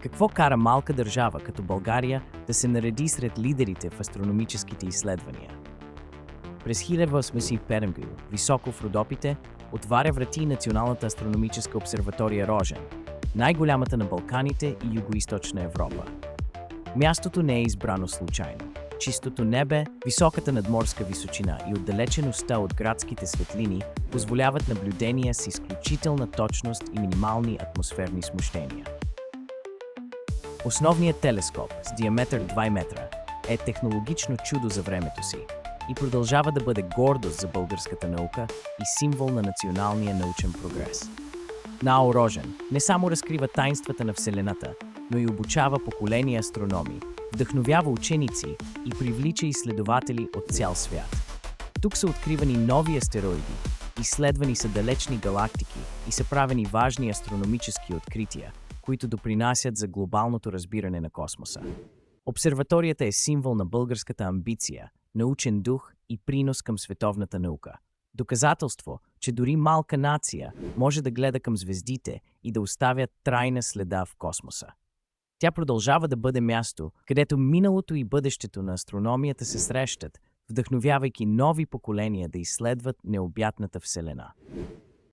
Какво кара малка държава като България да се нареди сред лидерите в астрономическите изследвания? През 1807 г. високо в Родопите отваря врати Националната астрономическа обсерватория Рожен, най-голямата на Балканите и Югоизточна Европа. Мястото не е избрано случайно. Чистото небе, високата надморска височина и отдалечеността от градските светлини позволяват наблюдения с изключителна точност и минимални атмосферни смущения. Основният телескоп с диаметър 2 метра е технологично чудо за времето си и продължава да бъде гордост за българската наука и символ на националния научен прогрес. НАО Рожен не само разкрива таинствата на Вселената, но и обучава поколения астрономи, вдъхновява ученици и привлича изследователи от цял свят. Тук са откривани нови астероиди, изследвани са далечни галактики и са правени важни астрономически открития, които допринасят за глобалното разбиране на космоса. Обсерваторията е символ на българската амбиция, научен дух и принос към световната наука. Доказателство, че дори малка нация може да гледа към звездите и да оставя трайна следа в космоса. Тя продължава да бъде място, където миналото и бъдещето на астрономията се срещат, вдъхновявайки нови поколения да изследват необятната Вселена.